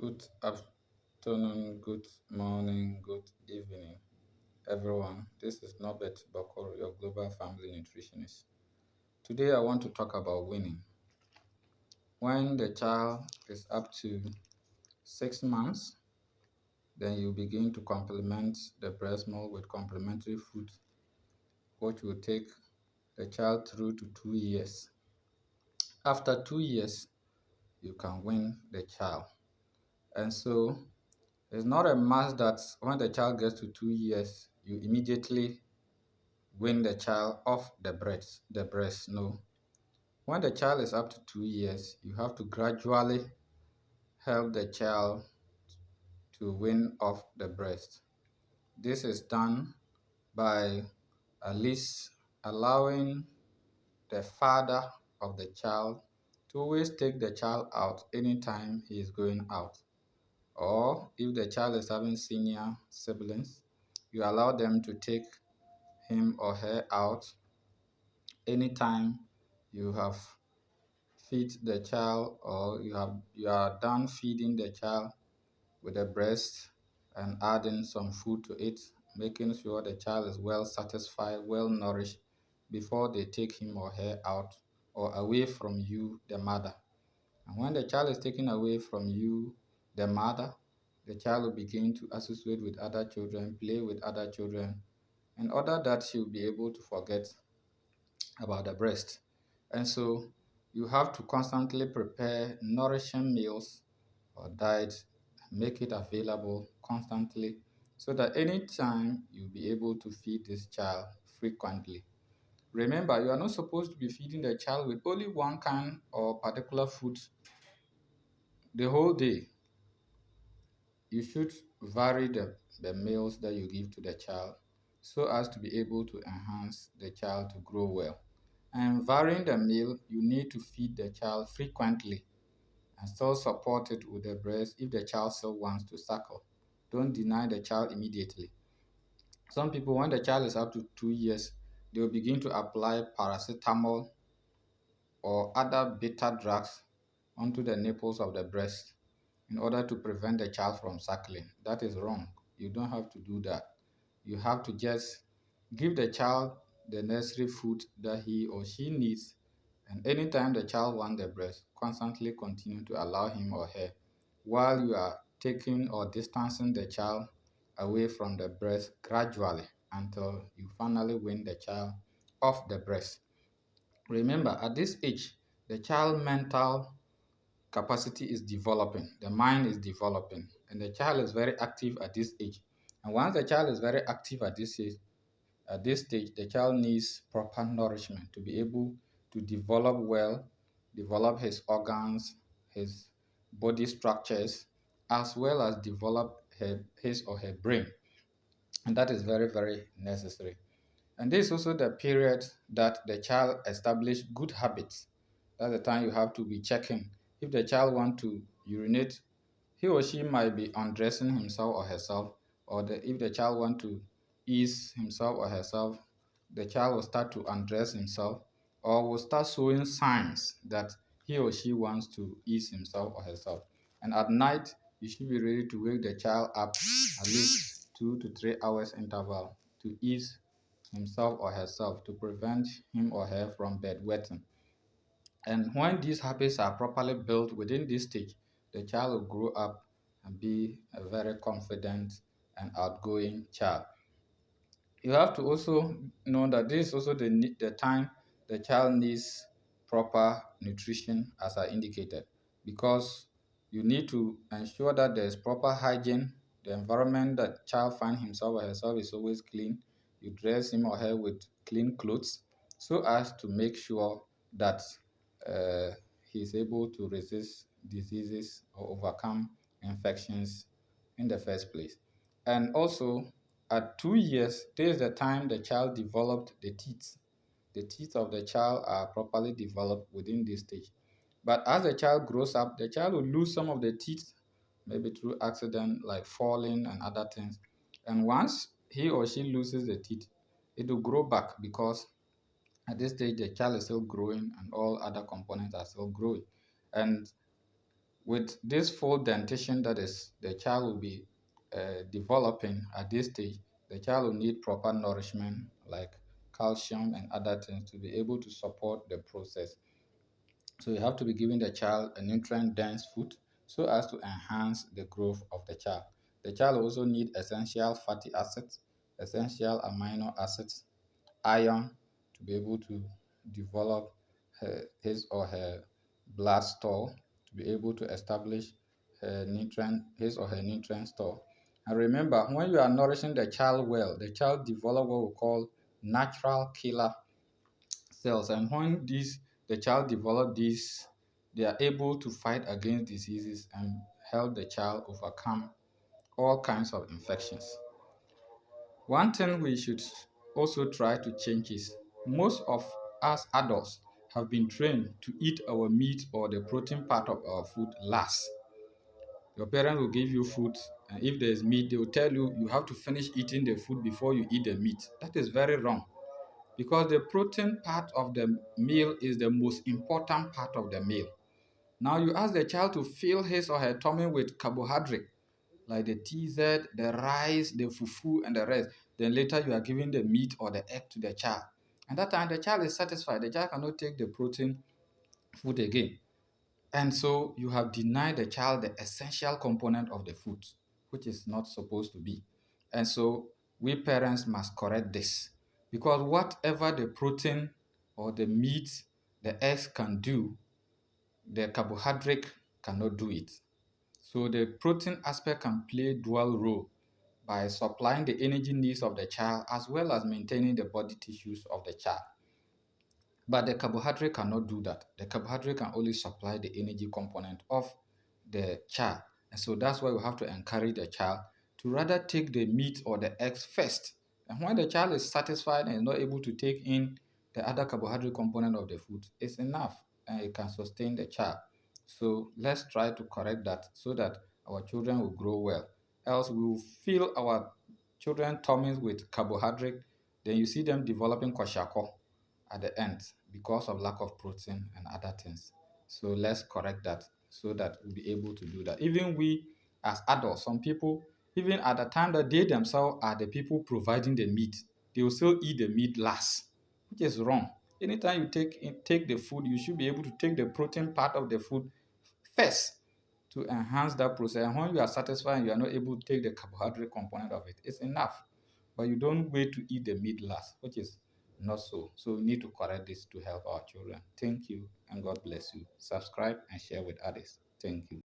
Good afternoon, good morning, good evening, everyone. This is Norbert Bokor, your global family nutritionist. Today, I want to talk about weaning. When the child is up to 6 months, then you begin to complement the breast milk with complementary food, which will take the child through to 2 years. After 2 years, you can wean the child. And so, it's not a must that when the child gets to 2 years, you immediately wean the child off the breast. No. When the child is up to 2 years, you have to gradually help the child to wean off the breast. This is done by at least allowing the father of the child to always take the child out anytime he is going out. Or if the child is having senior siblings, you allow them to take him or her out anytime you have feed the child, or you are done feeding the child with the breast and adding some food to it, making sure the child is well satisfied, well nourished before they take him or her out or away from you, the mother. And when the child is taken away from you, the mother, the child will begin to associate with other children, play with other children, in order that she'll be able to forget about the breast. And so you have to constantly prepare nourishing meals or diet, make it available constantly so that anytime you'll be able to feed this child frequently. Remember, you are not supposed to be feeding the child with only one kind or particular food the whole day. You should vary the meals that you give to the child so as to be able to enhance the child to grow well. And varying the meal, you need to feed the child frequently and still support it with the breast if the child still wants to suckle. Don't deny the child immediately. Some people, when the child is up to 2 years, they will begin to apply paracetamol or other bitter drugs onto the nipples of the breast in order to prevent the child from suckling. That is wrong. You don't have to do that. You have to just give the child the necessary food that he or she needs, and anytime the child wants the breast, constantly continue to allow him or her while you are taking or distancing the child away from the breast gradually until you finally wean the child off the breast. Remember, at this age, the child mental capacity is developing, the mind is developing, and the child is very active at this age. And once the child is very active at this stage, the child needs proper nourishment to be able to develop well, develop his organs, his body structures, as well as develop his or her brain. And that is very, very necessary. And this is also the period that the child establish good habits. That's the time you have to be checking. If the child want to urinate, he or she might be undressing himself or herself, or if the child want to ease himself or herself, the child will start to undress himself or will start showing signs that he or she wants to ease himself or herself. And at night, you should be ready to wake the child up at least 2 to 3 hours interval to ease himself or herself to prevent him or her from bedwetting. And when these habits are properly built within this stage, the child will grow up and be a very confident and outgoing child. You have to also know that this is also the time the child needs proper nutrition, as I indicated, because you need to ensure that there is proper hygiene. The environment that child finds himself or herself is always clean. You dress him or her with clean clothes so as to make sure that uh, he is able to resist diseases or overcome infections in the first place. And also, at 2 years, this is the time the child developed the teeth. The teeth of the child are properly developed within this stage. But as the child grows up, the child will lose some of the teeth, maybe through accident like falling and other things. And once he or she loses the teeth, it will grow back because at this stage the child is still growing and all other components are still growing. And With this full dentition, that is, the child will be developing at this stage, the child will need proper nourishment like calcium and other things to be able to support the process. So you have to be giving the child a nutrient-dense food so as to enhance the growth of the child. The child also need essential fatty acids, essential amino acids, iron to be able to develop his or her blood store, to be able to establish his or her nutrient store. And remember, when you are nourishing the child well, the child develop what we call natural killer cells. And when the child develop these, they are able to fight against diseases and help the child overcome all kinds of infections. One thing we should also try to change is most of us adults have been trained to eat our meat or the protein part of our food last. Your parents will give you food, and if there is meat, they will tell you you have to finish eating the food before you eat the meat. That is very wrong because the protein part of the meal is the most important part of the meal. Now you ask the child to fill his or her tummy with carbohydrate like the TZ, the rice, the fufu, and the rest. Then later you are giving the meat or the egg to the child. And that time the child is satisfied. The child cannot take the protein food again. And so you have denied the child the essential component of the food, which is not supposed to be. And so we parents must correct this because whatever the protein or the meat, the eggs can do, the carbohydrate cannot do it. So the protein aspect can play dual role by supplying the energy needs of the child as well as maintaining the body tissues of the child. But the carbohydrate cannot do that. The carbohydrate can only supply the energy component of the child. And so that's why we have to encourage the child to rather take the meat or the eggs first. And when the child is satisfied and is not able to take in the other carbohydrate component of the food, it's enough and it can sustain the child. So let's try to correct that so that our children will grow well. Else we will fill our children's tummies with carbohydrate. Then you see them developing kwashiorkor at the end because of lack of protein and other things. So let's correct that so that we'll be able to do that. Even we as adults, some people, even at the time that they themselves are the people providing the meat, they will still eat the meat last, which is wrong. Anytime you take the food, you should be able to take the protein part of the food first to enhance that process. And when you are satisfied and you are not able to take the carbohydrate component of it, it's enough. But you don't wait to eat the meat last, which is not so. So we need to correct this to help our children. Thank you and God bless you. Subscribe and share with others. Thank you.